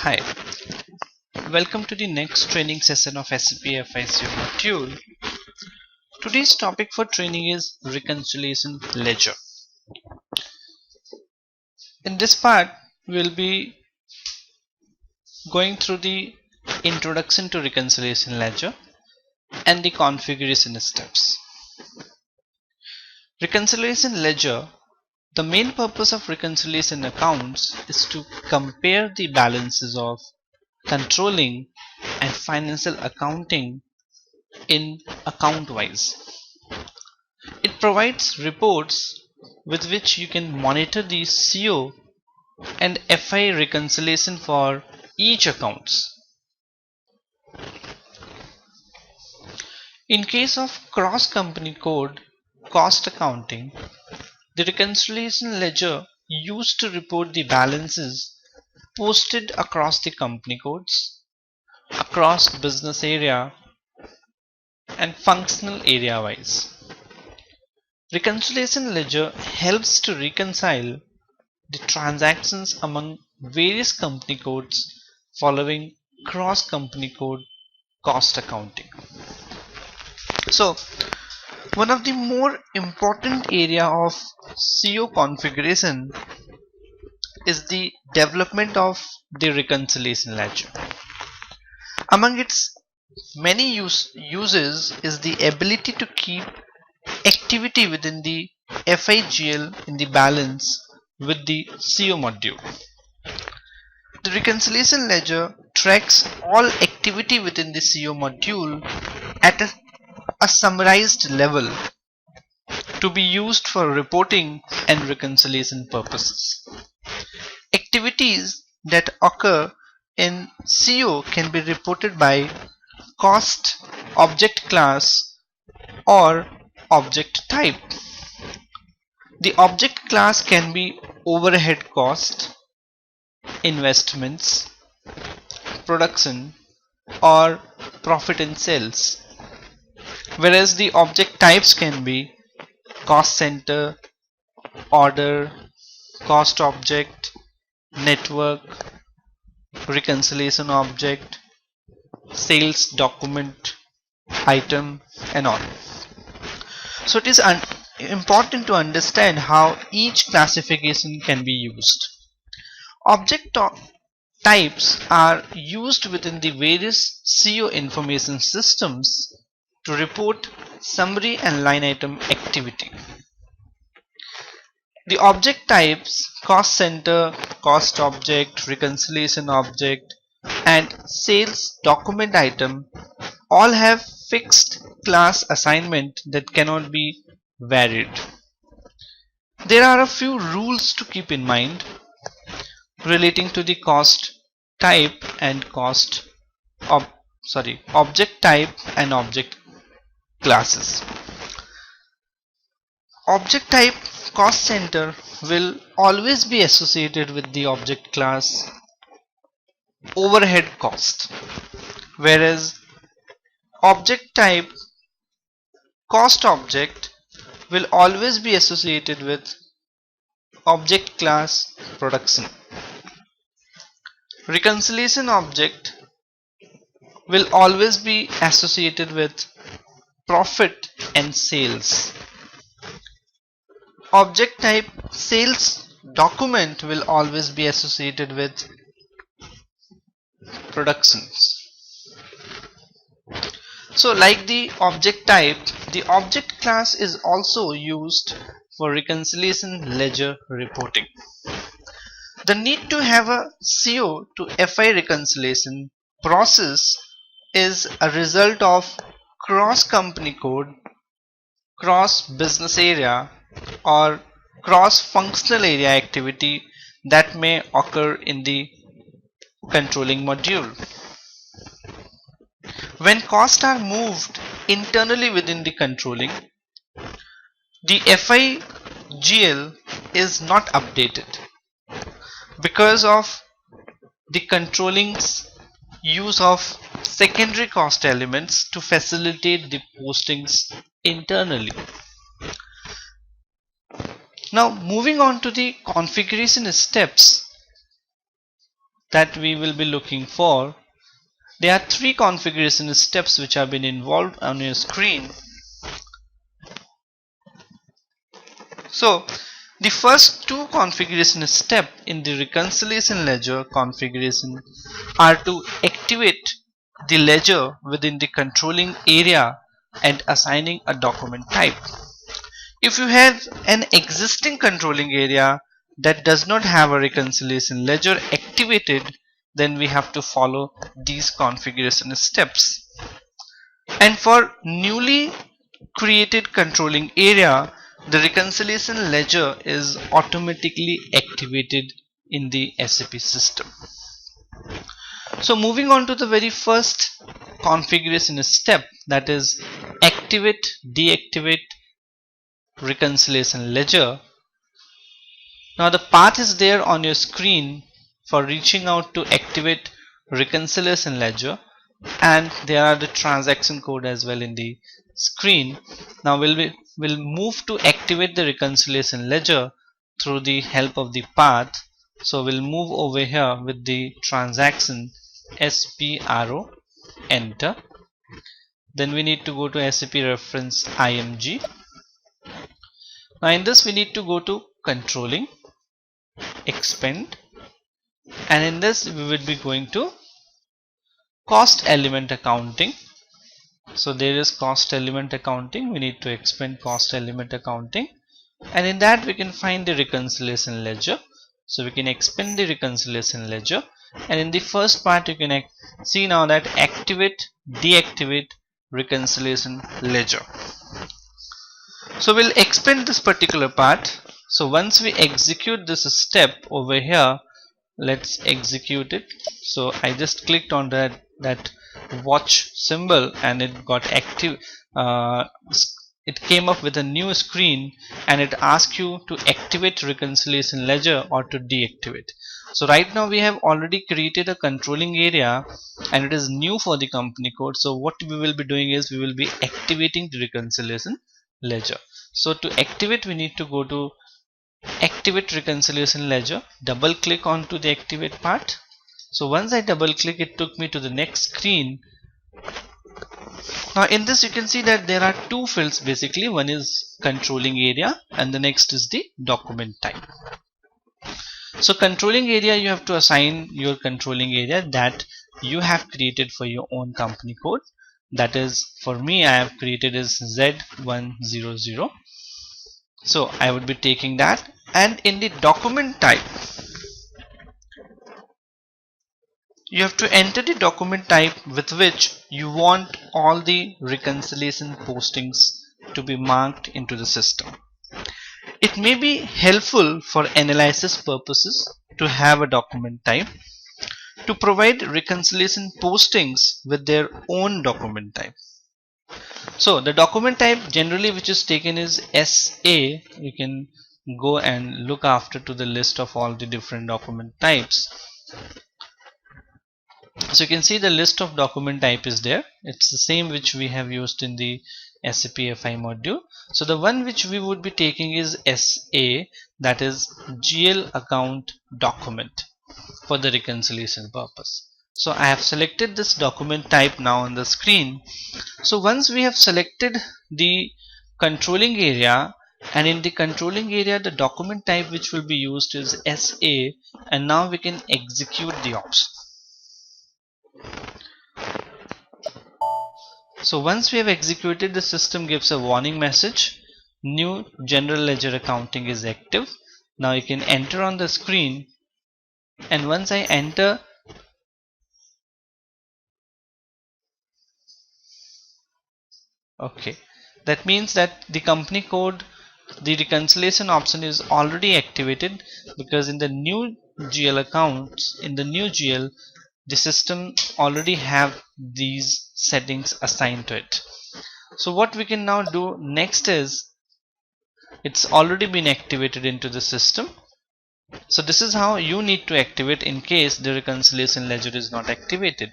Hi, welcome to the next training session of SAP FICO module. Today's topic for training is reconciliation ledger. In this part, we'll be going through the introduction to reconciliation ledger and the configuration steps. Reconciliation ledger. The main purpose of reconciliation accounts is to compare the balances of controlling and financial accounting in account wise. It provides reports with which you can monitor the CO and FI reconciliation for each accounts. In case of cross-company code cost accounting, the reconciliation ledger used to report the balances posted across the company codes, across business area and functional area wise. Reconciliation ledger helps to reconcile the transactions among various company codes following cross-company code cost accounting. So, one of the more important area of CO configuration is the development of the reconciliation ledger. Among its many uses is the ability to keep activity within the FIGL in the balance with the CO module. The reconciliation ledger tracks all activity within the CO module at a summarized level to be used for reporting and reconciliation purposes. Activities that occur in CO can be reported by cost, object class, or object type. The object class can be overhead cost, investments, production, or profit and sales, whereas the object types can be cost center, order, cost object, network, reconciliation object, sales document item, and all. So it is important to understand how each classification can be used. Object types are used within the various CO information systems to report summary and line item activity. The object types cost center, cost object, reconciliation object, and sales document item all have fixed class assignment that cannot be varied. There are a few rules to keep in mind relating to the cost type and object type and object classes. Object type cost center will always be associated with the object class overhead cost, whereas object type cost object will always be associated with object class production. Reconciliation object will always be associated with profit and sales. Object type sales document will always be associated with productions. So like the object type, the object class is also used for reconciliation ledger reporting. The need to have a CO to FI reconciliation process is a result of cross-company code, cross-business area, or cross-functional area activity that may occur in the controlling module. When costs are moved internally within the controlling, the FIGL is not updated because of the controlling's use of secondary cost elements to facilitate the postings internally. Now moving on to the configuration steps. that we will be looking for, there are three configuration steps which have been involved on your screen. So the first two configuration steps in the reconciliation ledger configuration are to activate the ledger within the controlling area and assigning a document type. If you have an existing controlling area that does not have a reconciliation ledger activated, then we have to follow these configuration steps. And for newly created controlling area, the reconciliation ledger is automatically activated in the SAP system. So moving on to the very first configuration step, that is activate, deactivate reconciliation ledger. Now the path is there on your screen for reaching out to activate reconciliation ledger, and there are the transaction code as well in the screen. Now we'll move to activate the reconciliation ledger through the help of the path. So we'll move over here with the transaction SPRO, enter. Then we need to go to SAP reference IMG. Now in this we need to go to controlling, expend, and in this we will be going to cost element accounting. So there is cost element accounting, we need to expend cost element accounting, and in that we can find the reconciliation ledger. So we can expend the reconciliation ledger, and in the first part you can see now that activate, deactivate reconciliation ledger. So we'll expend this particular part. So once we execute this step over here, let's execute it. So I just clicked on that watch symbol and it got active. It came up with a new screen and it asks you to activate reconciliation ledger or to deactivate. So right now we have already created a controlling area and it is new for the company code. So what we will be doing is we will be activating the reconciliation ledger. So to activate we need to go to activate reconciliation ledger, double click onto the activate part. So once I double click, it took me to the next screen. Now in this you can see that there are two fields basically. One is controlling area and the next is the document type. So controlling area, you have to assign your controlling area that you have created for your own company code. That is, for me I have created is Z100. So I would be taking that, and in the document type you have to enter the document type with which you want all the reconciliation postings to be marked into the system. It may be helpful for analysis purposes to have a document type to provide reconciliation postings with their own document type. So the document type generally which is taken is SA. You can go and look after to the list of all the different document types. So you can see the list of document type is there. It's the same which we have used in the SAP FI module. So the one which we would be taking is SA, that is GL account document for the reconciliation purpose. So I have selected this document type now on the screen. So once we have selected the controlling area, and in the controlling area the document type which will be used is SA, and now we can execute the option. So once we have executed, the system gives a warning message, new general ledger accounting is active. Now you can enter on the screen, and once I enter, okay, that means that the company code, the reconciliation option is already activated, because in the new GL accounts, in the new GL, the system already have these settings assigned to it. So what we can now do next is, it's already been activated into the system. So this is how you need to activate in case the reconciliation ledger is not activated.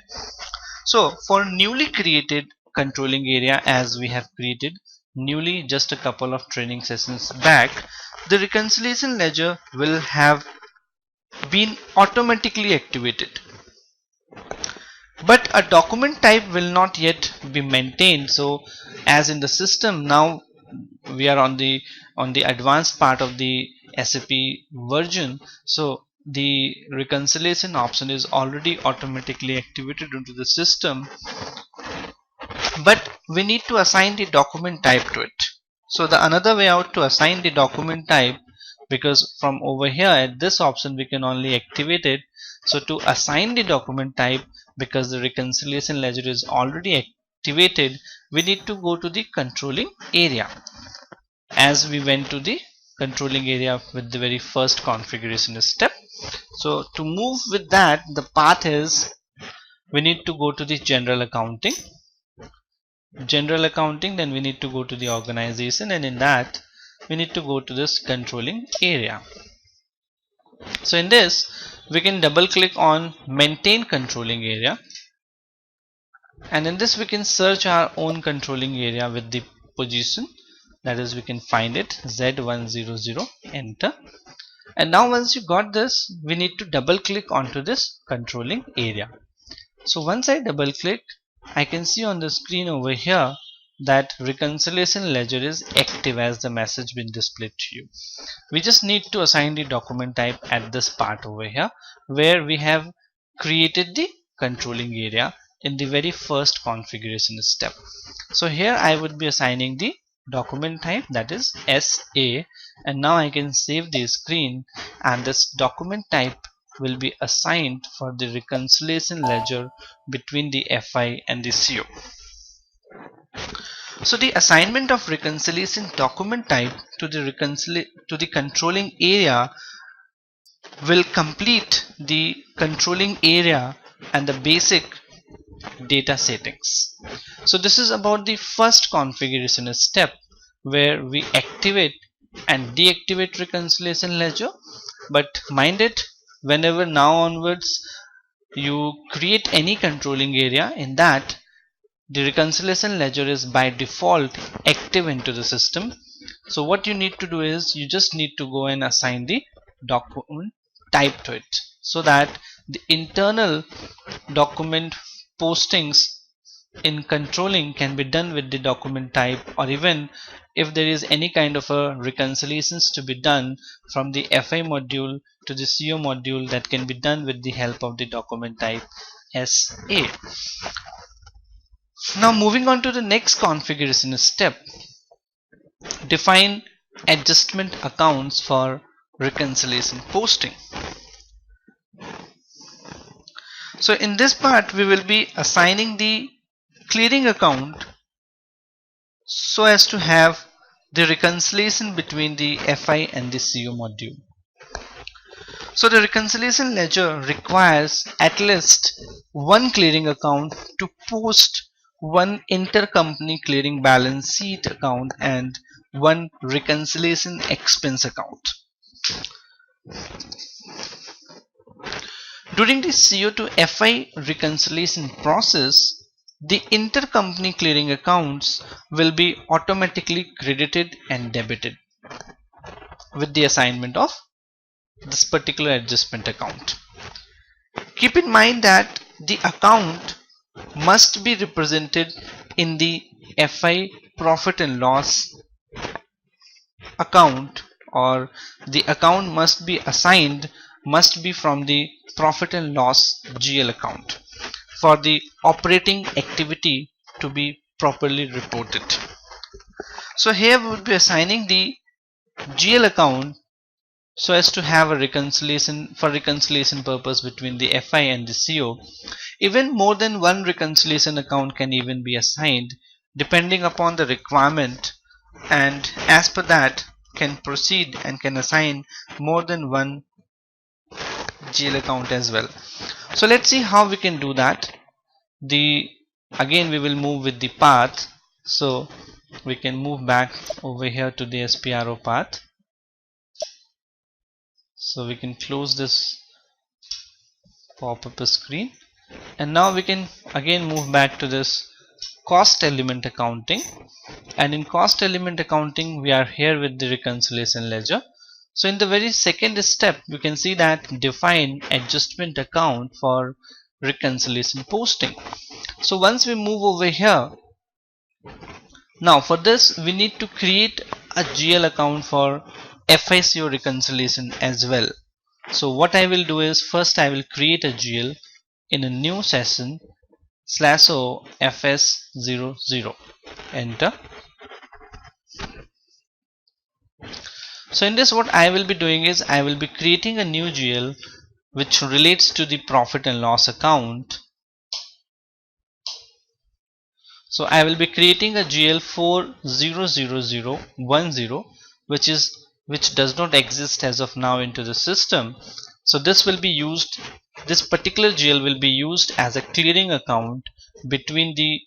So for newly created controlling area, as we have created newly just a couple of training sessions back, the reconciliation ledger will have been automatically activated, but a document type will not yet be maintained. So as in the system, now we are on the advanced part of the SAP version, so the reconciliation option is already automatically activated into the system, but we need to assign the document type to it. So the another way out to assign the document type, because from over here at this option we can only activate it, so to assign the document type, because the reconciliation ledger is already activated, we need to go to the controlling area, as we went to the controlling area with the very first configuration step. So to move with that, the path is we need to go to the general accounting, then we need to go to the organization, and in that we need to go to this controlling area. So in this we can double click on maintain controlling area, and in this we can search our own controlling area with the position, that is we can find it Z100, enter. And now once you got this, we need to double click onto this controlling area. So once I double click, I can see on the screen over here that reconciliation ledger is active as the message been displayed to you. We just need to assign the document type at this part over here, where we have created the controlling area in the very first configuration step. So here I would be assigning the document type, that is SA, and now I can save the screen, and this document type will be assigned for the reconciliation ledger between the FI and the CO. So the assignment of reconciliation document type to the controlling area will complete the controlling area and the basic data settings. So this is about the first configuration step, where we activate and deactivate reconciliation ledger. But mind it, whenever now onwards you create any controlling area, in that the reconciliation ledger is by default active into the system. So what you need to do is you just need to go and assign the document type to it, so that the internal document postings in controlling can be done with the document type, or even if there is any kind of a reconciliations to be done from the FI module to the CO module, that can be done with the help of the document type SA. Now moving on to the next configuration step, define adjustment accounts for reconciliation posting. So in this part we will be assigning the clearing account so as to have the reconciliation between the FI and the CO module. So the reconciliation ledger requires at least one clearing account to post one intercompany clearing balance sheet account and one reconciliation expense account. During the CO to FI reconciliation process, the intercompany clearing accounts will be automatically credited and debited with the assignment of this particular adjustment account. Keep in mind that the account must be represented in the FI profit and loss account, or the account must be assigned must be from the profit and loss GL account for the operating activity to be properly reported. So here we will be assigning the GL account so as to have a reconciliation for reconciliation purpose between the FI and the CO. Even more than one reconciliation account can even be assigned depending upon the requirement, and as per that can proceed and can assign more than one GL account as well. So let's see how we can do that. Again we will move with the path, so we can move back over here to the SPRO path. So we can close this pop-up screen, and now we can again move back to this cost element accounting, and in cost element accounting we are here with the reconciliation ledger. So in the very second step, we can see that define adjustment account for reconciliation posting. So once we move over here, now for this we need to create a GL account for FICO reconciliation as well. So what I will do is, first I will create a GL in a new session /o FS00, enter. So in this, what I will be doing is, I will be creating a new GL which relates to the profit and loss account. So I will be creating a GL 400010, which does not exist as of now into the system. So this will be used, this particular GL will be used as a clearing account between the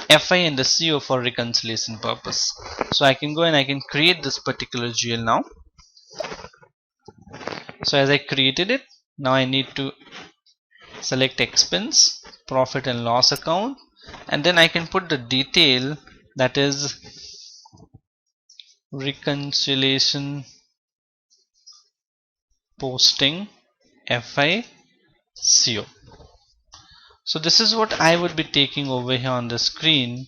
FI and the CO for reconciliation purpose. So I can go and I can create this particular GL now. So as I created it, now I need to select expense, profit and loss account, and then I can put the detail, that is reconciliation posting FICO. So this is what I would be taking over here on the screen.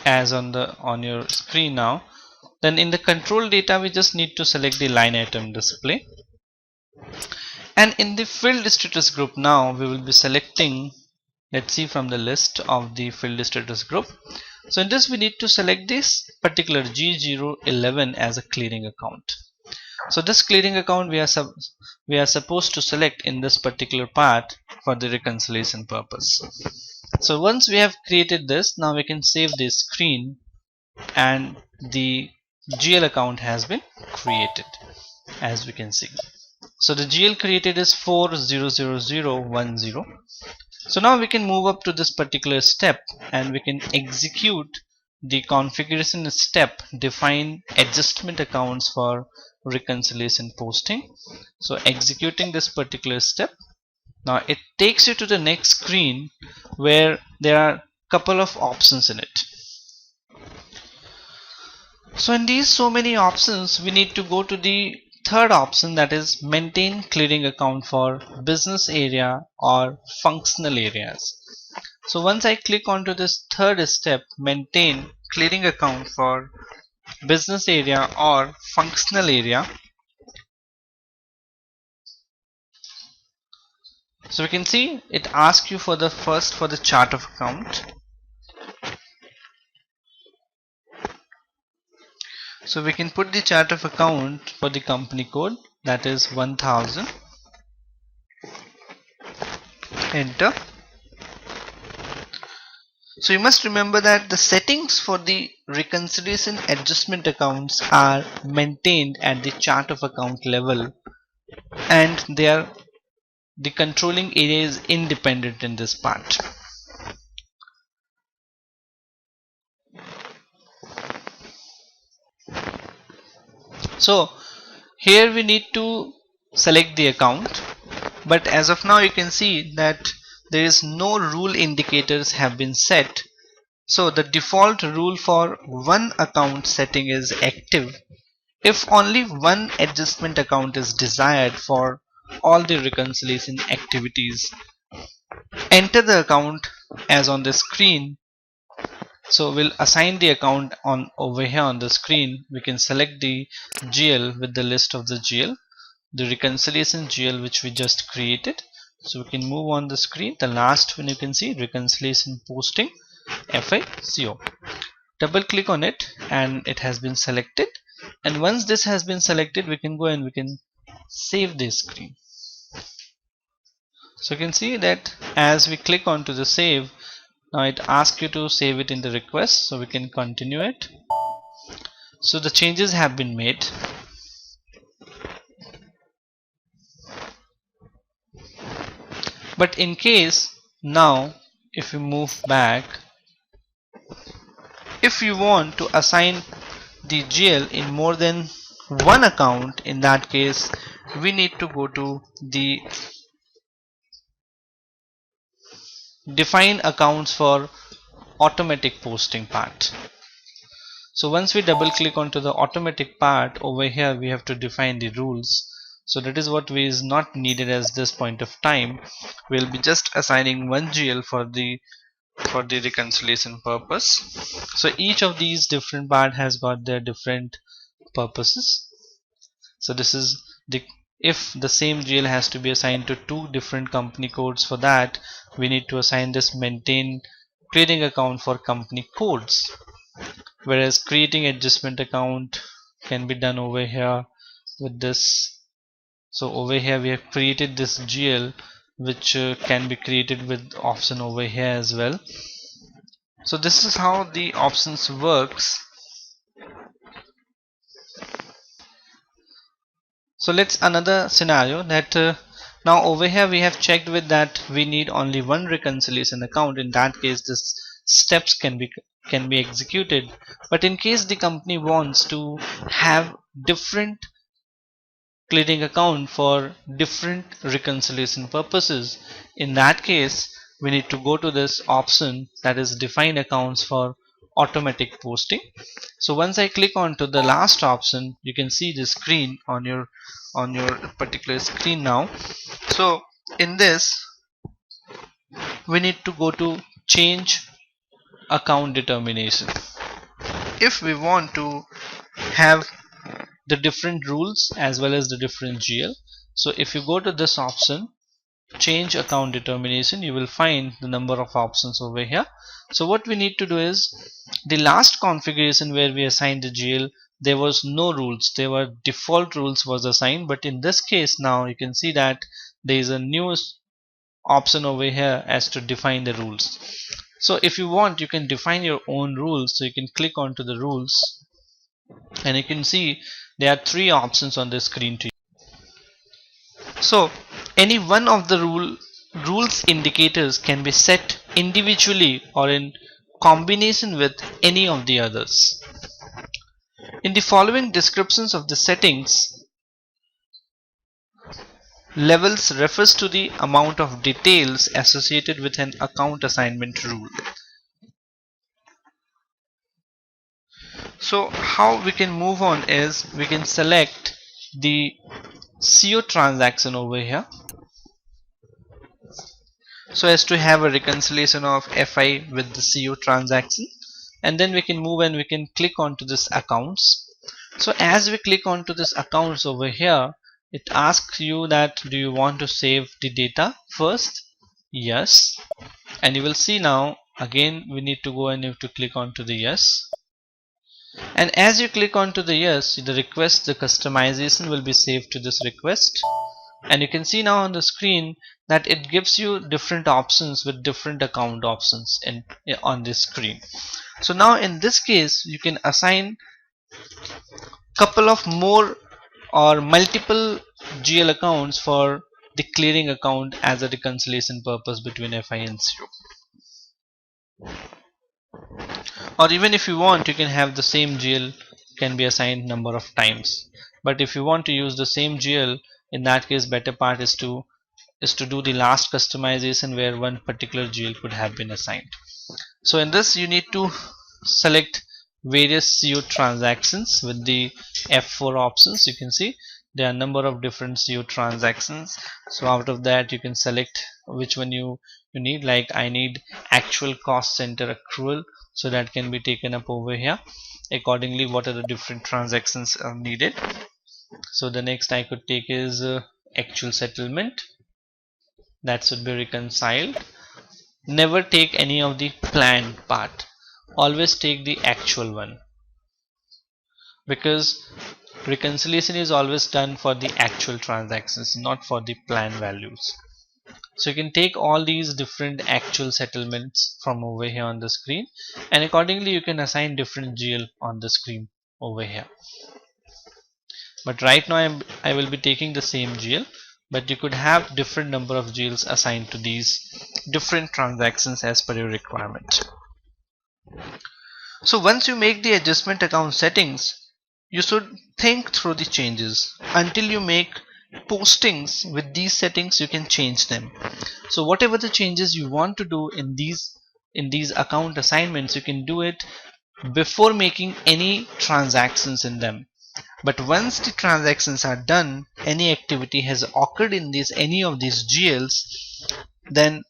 As on your screen now. Then in the control data, we just need to select the line item display. And in the field status group, now we will be selecting, let's see from the list of the field status group. So in this, we need to select this particular G011 as a clearing account. So this clearing account we are supposed to select in this particular part for the reconciliation purpose. So once we have created this, now we can save this screen and the GL account has been created, as we can see. So the GL created is 400010. So now we can move up to this particular step and we can execute the configuration step, define adjustment accounts for reconciliation posting. So executing this particular step, now it takes you to the next screen where there are a couple of options in it. So in these so many options, we need to go to the third option, that is maintain clearing account for business area or functional areas. So once I click onto this third step, maintain clearing account for business area or functional area, so we can see it asks you for the chart of account. So we can put the chart of account for the company code, that is 1000, enter. So you must remember that the settings for the reconciliation adjustment accounts are maintained at the chart of account level, and the controlling area is independent in this part. So here we need to select the account, but as of now you can see that there is no rule indicators have been set. So the default rule for one account setting is active if only one adjustment account is desired for all the reconciliation activities. Enter the account as on the screen. So we'll assign the account on over here on the screen. We can select the GL with the list of the GL, the reconciliation GL which we just created. So we can move on the screen. The last one you can see, reconciliation posting FICO. Double click on it and it has been selected. And once this has been selected, we can go and we can save this screen. So you can see that as we click onto the save, now it asks you to save it in the request, so we can continue it. So the changes have been made. But in case now, if we move back, if you want to assign the GL in more than one account, in that case we need to go to the define accounts for automatic posting part. So once we double click onto the automatic part, over here we have to define the rules. So that is what is not needed at this point of time. We'll be just assigning one GL for the reconciliation purpose. So each of these different part has got their different purposes. So this is the, if the same GL has to be assigned to two different company codes, for that we need to assign this maintain clearing account for company codes, whereas creating adjustment account can be done over here with this. So over here we have created this GL which can be created with option over here as well. So this is how the options works. So let's another scenario that now over here we have checked with that we need only one reconciliation account. In that case this steps can be executed, but in case the company wants to have different clearing account for different reconciliation purposes, in that case we need to go to this option that is define accounts for automatic posting. So once I click on to the last option, you can see the screen on your particular screen now. So in this we need to go to change account determination. If we want to have the different rules as well as the different GL, so if you go to this option change account determination, you will find the number of options over here. So what we need to do is, the last configuration where we assigned the GL, there was no rules, there were default rules was assigned, but in this case now you can see that there is a new option over here as to define the rules. So if you want, you can define your own rules. So you can click onto the rules and you can see there are three options on the screen to you. So any one of the rules indicators can be set individually or in combination with any of the others. In the following descriptions of the settings, levels refers to the amount of details associated with an account assignment rule. So how we can move on is we can select the CO transaction over here, so as to have a reconciliation of FI with the CO transaction, and then we can move and we can click onto this accounts. So as we click onto this accounts over here, it asks you that do you want to save the data first? Yes. And you will see now again we need to go and you have to click onto the yes. And as you click onto the yes, the request, the customization will be saved to this request. And you can see now on the screen that it gives you different options with different account options on this screen. So now in this case you can assign couple of more or multiple GL accounts for the clearing account as a reconciliation purpose between FI and CO. Or even if you want, you can have the same GL can be assigned number of times. But if you want to use the same GL, in that case better part is to do the last customization where one particular GL could have been assigned. So in this you need to select various CO transactions with the F4 options. You can see there are a number of different CO transactions. So out of that you can select which one you need. Like I need actual cost center accrual, so that can be taken up over here. Accordingly, what are the different transactions are needed. So the next I could take is actual settlement, that should be reconciled. Never take any of the planned part, always take the actual one, because reconciliation is always done for the actual transactions, not for the planned values. So you can take all these different actual settlements from over here on the screen, and accordingly you can assign different GL on the screen over here. But right now I will be taking the same GL, but you could have different number of GLs assigned to these different transactions as per your requirement. So once you make the adjustment account settings, you should think through the changes. Until you make postings with these settings, you can change them. So whatever the changes you want to do in these in these account assignments, you can do it before making any transactions in them. But once the transactions are done, any activity has occurred in any of these GLs, then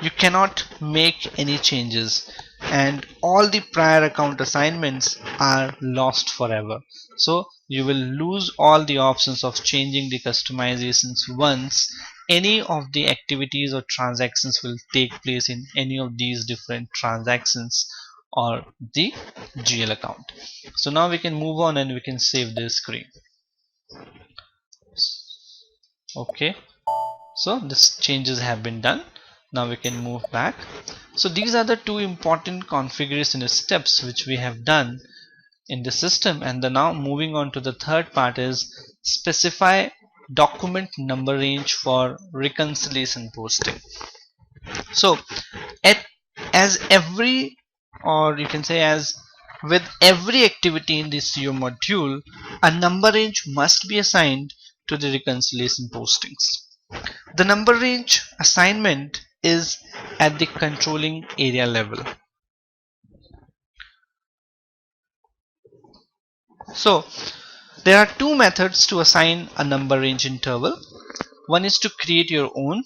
you cannot make any changes, and all the prior account assignments are lost forever. So you will lose all the options of changing the customizations once any of the activities or transactions will take place in any of these different transactions or the GL account. So now we can move on and we can save this screen. Okay, so this changes have been done. Now we can move back. So these are the two important configuration steps which we have done in the system, and now moving on to the third part is specify document number range for reconciliation posting. So as every, or you can say as with every activity in the CO module, a number range must be assigned to the reconciliation postings. The number range assignment is at the controlling area level. So there are two methods to assign a number range interval. One is to create your own,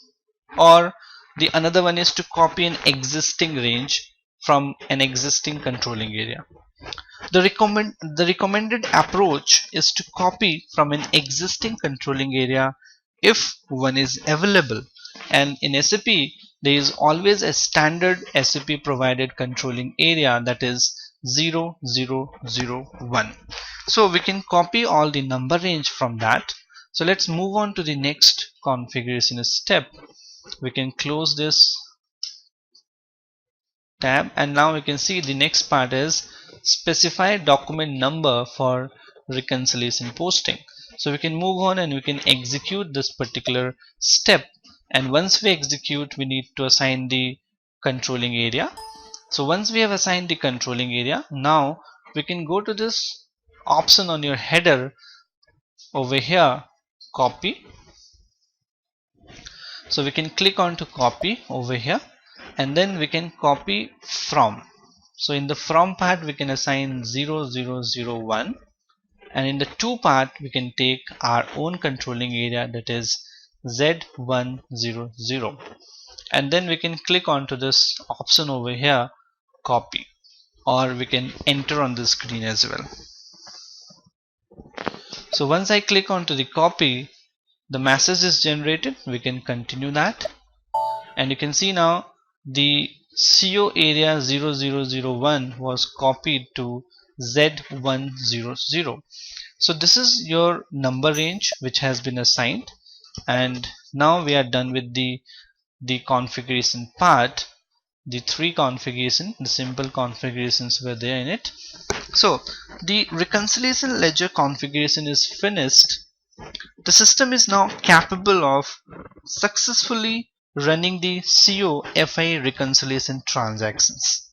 or the another one is to copy an existing range from an existing controlling area. The recommended approach is to copy from an existing controlling area if one is available, and in SAP there is always a standard SAP provided controlling area, that is 0001. So we can copy all the number range from that. So let's move on to the next configuration step. We can close this tab, and now we can see the next part is specify document number for reconciliation posting. So we can move on and we can execute this particular step, and once we execute, we need to assign the controlling area. So once we have assigned the controlling area, now we can go to this option on your header over here, copy. So we can click on to copy over here, and then we can copy from. So in the from part we can assign 0001, and in the to part we can take our own controlling area, that is Z100, and then we can click on to this option over here, copy, or we can enter on the screen as well. So once I click on to the copy, the message is generated. We can continue that, and you can see now the CO area 0001 was copied to Z100. So this is your number range which has been assigned, and now we are done with the configuration part. The three configuration, the simple configurations were there in it. So the reconciliation ledger configuration is finished. The system is now capable of successfully running the CO FI reconciliation transactions.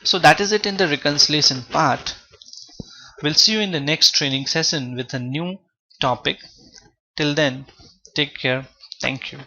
So that is it in the reconciliation part. We'll see you in the next training session with a new topic. Till then, take care. Thank you.